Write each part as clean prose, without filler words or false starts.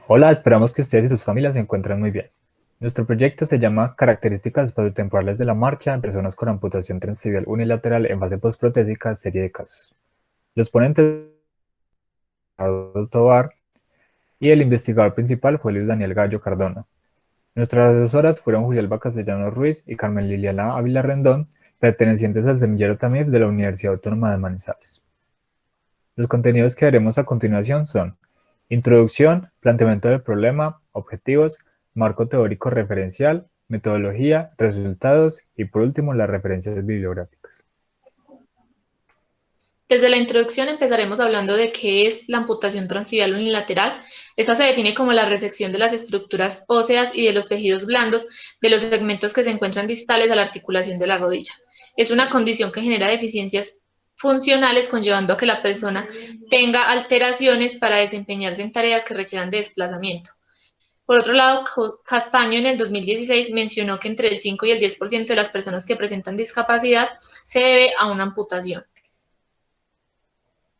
Hola, esperamos que ustedes y sus familias se encuentren muy bien. Nuestro proyecto se llama Características espaciotemporales de la marcha en personas con amputación transtibial unilateral en fase postprotésica, serie de casos. Los ponentes Ricardo Tovar y el investigador principal fue Luis Daniel Gallo Cardona. Nuestras asesoras fueron Julialba Castellanos Ruiz y Carmen Liliana Ávila Rendón, pertenecientes al semillero TAMIF de la Universidad Autónoma de Manizales. Los contenidos que veremos a continuación son: introducción, planteamiento del problema, objetivos, marco teórico referencial, metodología, resultados y por último las referencias bibliográficas. Desde la introducción empezaremos hablando de qué es la amputación transtibial unilateral. Esta se define como la resección de las estructuras óseas y de los tejidos blandos de los segmentos que se encuentran distales a la articulación de la rodilla. Es una condición que genera deficiencias funcionales, conllevando a que la persona tenga alteraciones para desempeñarse en tareas que requieran de desplazamiento. Por otro lado, Castaño en el 2016 mencionó que entre el 5 y el 10% de las personas que presentan discapacidad se debe a una amputación.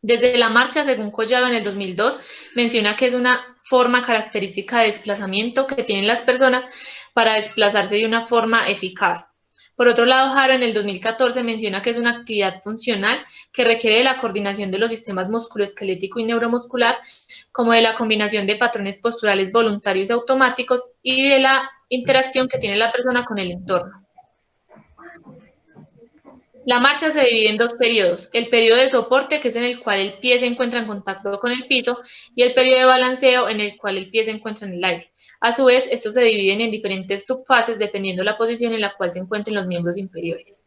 Desde la marcha, según Collado en el 2002, menciona que es una forma característica de desplazamiento que tienen las personas para desplazarse de una forma eficaz. Por otro lado, Haro en el 2014 menciona que es una actividad funcional que requiere de la coordinación de los sistemas musculoesquelético y neuromuscular, como de la combinación de patrones posturales voluntarios y automáticos y de la interacción que tiene la persona con el entorno. La marcha se divide en dos periodos: el periodo de soporte, que es en el cual el pie se encuentra en contacto con el piso, y el periodo de balanceo, en el cual el pie se encuentra en el aire. A su vez, estos se dividen en diferentes subfases dependiendo de la posición en la cual se encuentren los miembros inferiores.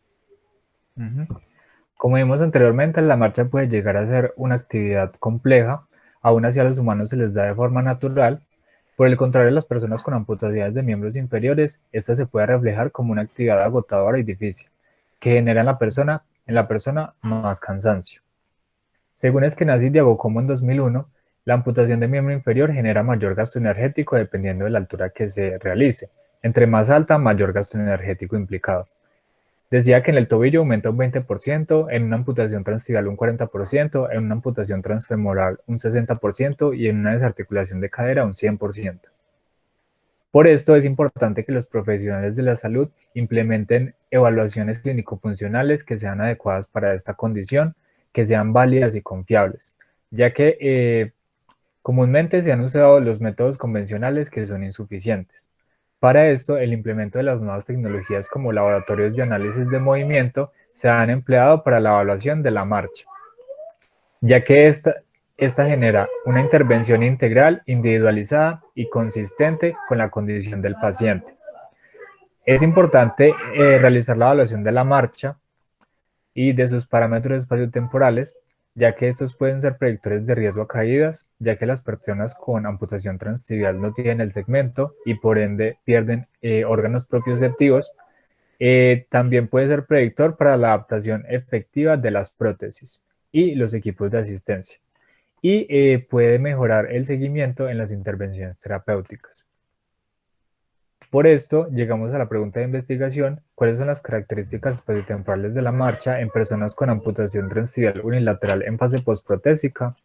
Como vimos anteriormente, la marcha puede llegar a ser una actividad compleja, aún así a los humanos se les da de forma natural. Por el contrario, a las personas con amputaciones de miembros inferiores, esta se puede reflejar como una actividad agotadora y difícil, que genera en la persona más cansancio. Según Eskenazi y Diagocomo en 2001, la amputación de miembro inferior genera mayor gasto energético dependiendo de la altura que se realice. Entre más alta, mayor gasto energético implicado. Decía que en el tobillo aumenta un 20%, en una amputación transtibial un 40%, en una amputación transfemoral un 60% y en una desarticulación de cadera un 100%. Por esto es importante que los profesionales de la salud implementen evaluaciones clínico-funcionales que sean adecuadas para esta condición, que sean válidas y confiables, ya que comúnmente se han usado los métodos convencionales que son insuficientes. Para esto, el implemento de las nuevas tecnologías como laboratorios de análisis de movimiento se han empleado para la evaluación de la marcha, ya que esta genera una intervención integral, individualizada y consistente con la condición del paciente. Es importante realizar la evaluación de la marcha y de sus parámetros espaciotemporales, ya que estos pueden ser predictores de riesgo a caídas, ya que las personas con amputación transtibial no tienen el segmento y por ende pierden órganos propioceptivos. También puede ser predictor para la adaptación efectiva de las prótesis y los equipos de asistencia. Y puede mejorar el seguimiento en las intervenciones terapéuticas. Por esto, llegamos a la pregunta de investigación: ¿cuáles son las características espaciotemporales de la marcha en personas con amputación transtibial unilateral en fase postprotésica?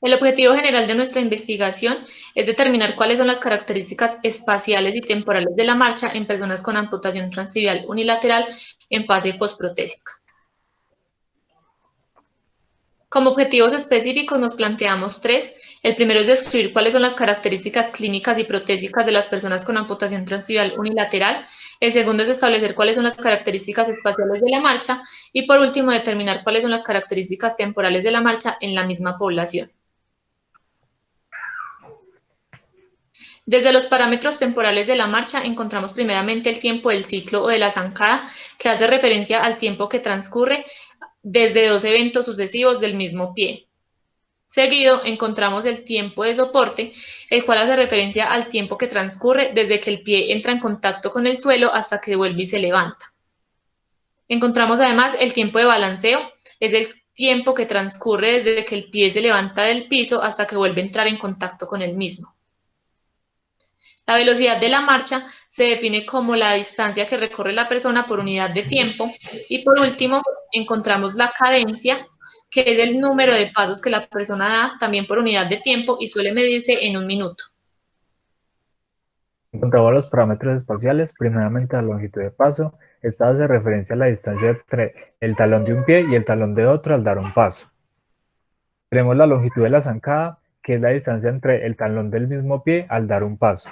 El objetivo general de nuestra investigación es determinar cuáles son las características espaciales y temporales de la marcha en personas con amputación transtibial unilateral en fase postprotésica. Como objetivos específicos nos planteamos tres. El primero es describir cuáles son las características clínicas y protésicas de las personas con amputación transtibial unilateral. El segundo es establecer cuáles son las características espaciales de la marcha. Y por último, determinar cuáles son las características temporales de la marcha en la misma población. Desde los parámetros temporales de la marcha encontramos primeramente el tiempo del ciclo o de la zancada, que hace referencia al tiempo que transcurre desde dos eventos sucesivos del mismo pie. Seguido encontramos el tiempo de soporte, el cual hace referencia al tiempo que transcurre desde que el pie entra en contacto con el suelo hasta que vuelve y se levanta. Encontramos además el tiempo de balanceo, es el tiempo que transcurre desde que el pie se levanta del piso hasta que vuelve a entrar en contacto con el mismo. La velocidad de la marcha se define como la distancia que recorre la persona por unidad de tiempo. Y por último, encontramos la cadencia, que es el número de pasos que la persona da, también por unidad de tiempo, y suele medirse en 1 minuto. Encontramos los parámetros espaciales, primeramente la longitud de paso. Esta hace referencia a la distancia entre el talón de un pie y el talón de otro al dar un paso. Tenemos la longitud de la zancada, que es la distancia entre el talón del mismo pie al dar un paso.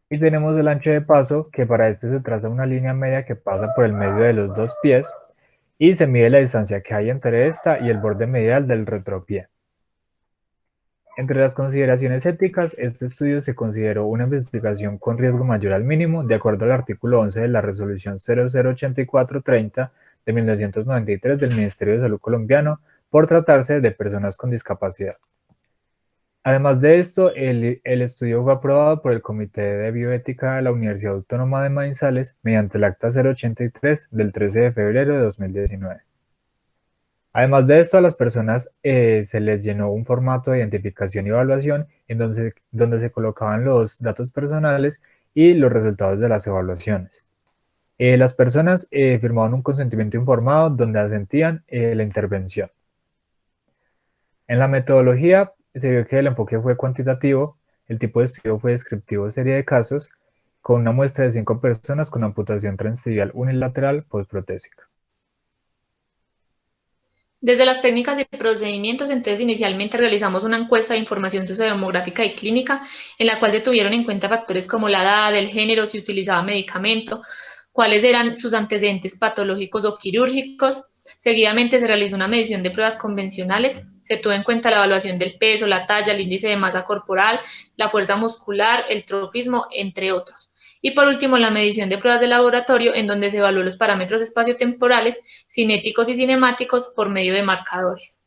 Y tenemos el ancho de paso, que para este se traza una línea media que pasa por el medio de los dos pies y se mide la distancia que hay entre esta y el borde medial del retropié. Entre las consideraciones éticas, este estudio se consideró una investigación con riesgo mayor al mínimo, de acuerdo al artículo 11 de la resolución 008430 de 1993 del Ministerio de Salud colombiano, por tratarse de personas con discapacidad. Además de esto, el estudio fue aprobado por el Comité de Bioética de la Universidad Autónoma de Manizales mediante el Acta 083 del 13 de febrero de 2019. Además de esto, a las personas se les llenó un formato de identificación y evaluación en donde se colocaban los datos personales y los resultados de las evaluaciones. Las personas firmaban un consentimiento informado donde asentían la intervención. En la metodología se vio que el enfoque fue cuantitativo, el tipo de estudio fue descriptivo de serie de casos, con una muestra de 5 personas con amputación transtibial unilateral postprotésica. Desde las técnicas y procedimientos, entonces inicialmente realizamos una encuesta de información sociodemográfica y clínica, en la cual se tuvieron en cuenta factores como la edad, el género, si utilizaba medicamento, cuáles eran sus antecedentes patológicos o quirúrgicos. Seguidamente se realizó una medición de pruebas convencionales, se tuvo en cuenta la evaluación del peso, la talla, el índice de masa corporal, la fuerza muscular, el trofismo, entre otros. Y por último, la medición de pruebas de laboratorio, en donde se evaluó los parámetros espaciotemporales, cinéticos y cinemáticos por medio de marcadores.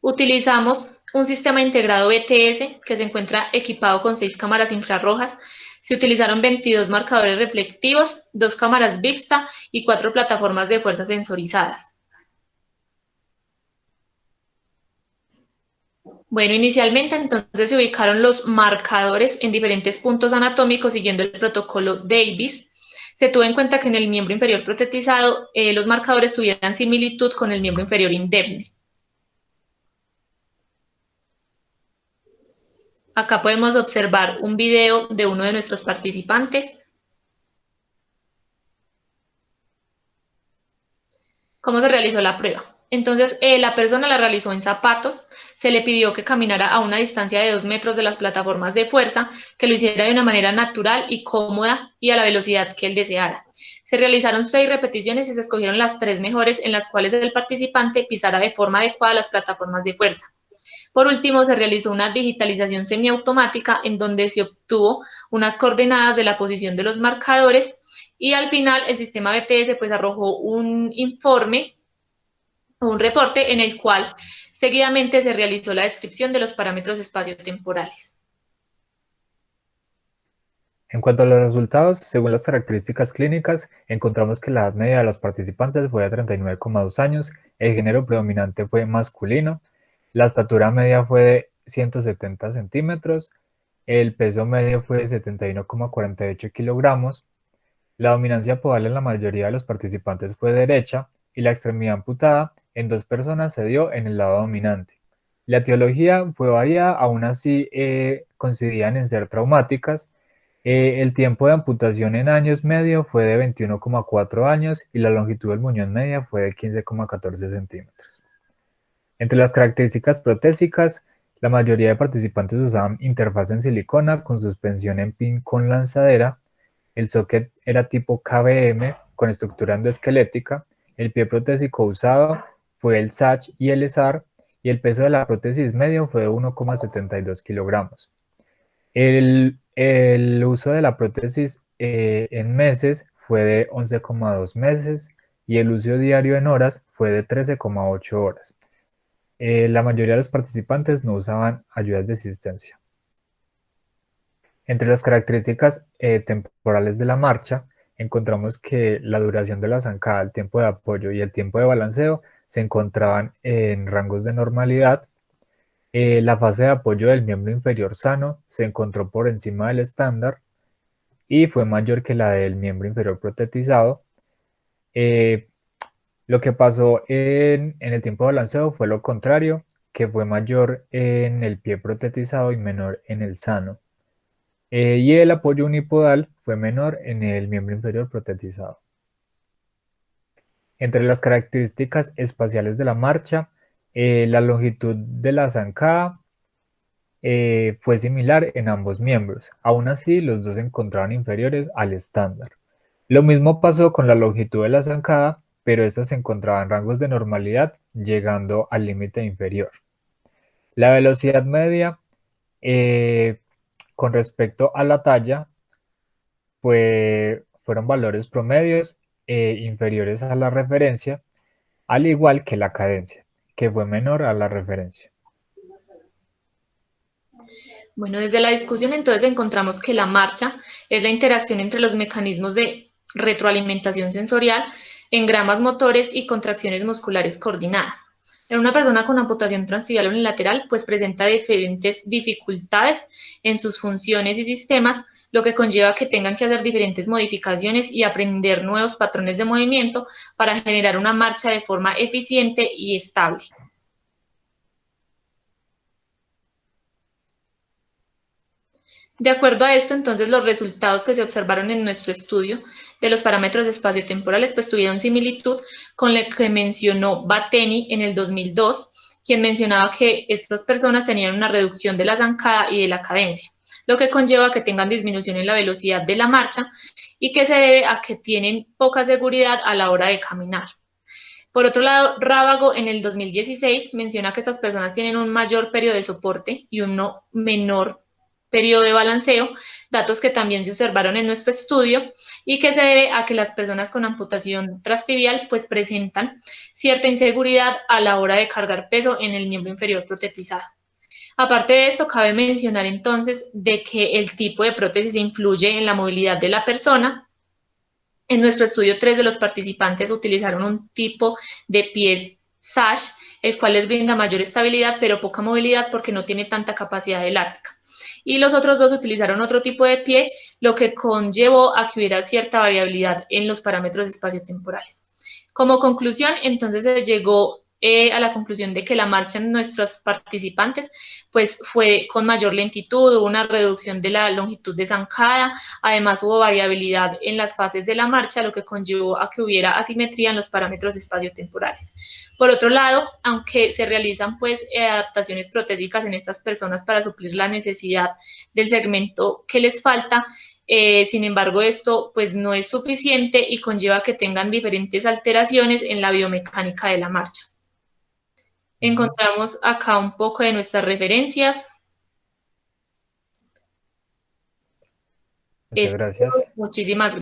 Utilizamos un sistema integrado BTS que se encuentra equipado con 6 cámaras infrarrojas. Se utilizaron 22 marcadores reflectivos, 2 cámaras VIXTA y 4 plataformas de fuerza sensorizadas. Bueno, inicialmente entonces se ubicaron los marcadores en diferentes puntos anatómicos siguiendo el protocolo Davis. Se tuvo en cuenta que en el miembro inferior protetizado los marcadores tuvieran similitud con el miembro inferior indemne. Acá podemos observar un video de uno de nuestros participantes. ¿Cómo se realizó la prueba? Entonces, la persona la realizó en zapatos, se le pidió que caminara a una distancia de 2 metros de las plataformas de fuerza, que lo hiciera de una manera natural y cómoda y a la velocidad que él deseara. Se realizaron 6 repeticiones y se escogieron las 3 mejores, en las cuales el participante pisara de forma adecuada las plataformas de fuerza. Por último, se realizó una digitalización semiautomática en donde se obtuvo unas coordenadas de la posición de los marcadores y al final el sistema BTS pues arrojó un informe, un reporte en el cual seguidamente se realizó la descripción de los parámetros espaciotemporales. En cuanto a los resultados, según las características clínicas, encontramos que la edad media de los participantes fue de 39,2 años, el género predominante fue masculino, la estatura media fue de 170 centímetros, el peso medio fue de 71,48 kilogramos, la dominancia podal en la mayoría de los participantes fue derecha y la extremidad amputada en 2 personas se dio en el lado dominante. La etiología fue variada, aún así coincidían en ser traumáticas. El tiempo de amputación en años medio fue de 21,4 años y la longitud del muñón media fue de 15,14 centímetros. Entre las características protésicas, la mayoría de participantes usaban interfaz en silicona con suspensión en pin con lanzadera, el socket era tipo KBM con estructura endoesquelética, el pie protésico usado fue el SACH y el SAR y el peso de la prótesis medio fue de 1,72 kilogramos. El uso de la prótesis en meses fue de 11,2 meses y el uso diario en horas fue de 13,8 horas. La mayoría de los participantes no usaban ayudas de asistencia. Entre las características temporales de la marcha, encontramos que la duración de la zancada, el tiempo de apoyo y el tiempo de balanceo se encontraban en rangos de normalidad. La fase de apoyo del miembro inferior sano se encontró por encima del estándar y fue mayor que la del miembro inferior protetizado. Lo que pasó en el tiempo de balanceo fue lo contrario, que fue mayor en el pie protetizado y menor en el sano. Y el apoyo unipodal fue menor en el miembro inferior protetizado. Entre las características espaciales de la marcha, la longitud de la zancada fue similar en ambos miembros. Aún así, los dos se encontraban inferiores al estándar. Lo mismo pasó con la longitud de la zancada, pero esta se encontraba en rangos de normalidad, llegando al límite inferior. La velocidad media, eh, con respecto a la talla, fueron valores promedios inferiores a la referencia, al igual que la cadencia, que fue menor a la referencia. Bueno, desde la discusión entonces encontramos que la marcha es la interacción entre los mecanismos de retroalimentación sensorial, engramas motores y contracciones musculares coordinadas. En una persona con amputación transtibial unilateral, pues presenta diferentes dificultades en sus funciones y sistemas, lo que conlleva que tengan que hacer diferentes modificaciones y aprender nuevos patrones de movimiento para generar una marcha de forma eficiente y estable. De acuerdo a esto, entonces, los resultados que se observaron en nuestro estudio de los parámetros espaciotemporales pues tuvieron similitud con lo que mencionó Batteni en el 2002, quien mencionaba que estas personas tenían una reducción de la zancada y de la cadencia, lo que conlleva que tengan disminución en la velocidad de la marcha y que se debe a que tienen poca seguridad a la hora de caminar. Por otro lado, Rábago en el 2016 menciona que estas personas tienen un mayor periodo de soporte y uno menor periodo de balanceo, datos que también se observaron en nuestro estudio y que se debe a que las personas con amputación transtibial pues presentan cierta inseguridad a la hora de cargar peso en el miembro inferior protetizado. Aparte de esto, cabe mencionar entonces de que el tipo de prótesis influye en la movilidad de la persona. En nuestro estudio, 3 de los participantes utilizaron un tipo de pie sash, el cual les brinda mayor estabilidad pero poca movilidad porque no tiene tanta capacidad elástica. Y los otros 2 utilizaron otro tipo de pie, lo que conllevó a que hubiera cierta variabilidad en los parámetros espaciotemporales. Como conclusión, entonces se llegó a la conclusión de que la marcha en nuestros participantes pues fue con mayor lentitud, hubo una reducción de la longitud de zancada, además hubo variabilidad en las fases de la marcha, lo que conllevó a que hubiera asimetría en los parámetros espaciotemporales. Por otro lado, aunque se realizan pues adaptaciones protésicas en estas personas para suplir la necesidad del segmento que les falta, sin embargo, esto pues no es suficiente y conlleva que tengan diferentes alteraciones en la biomecánica de la marcha. Encontramos acá un poco de nuestras referencias. Muchas gracias. Muchísimas gracias.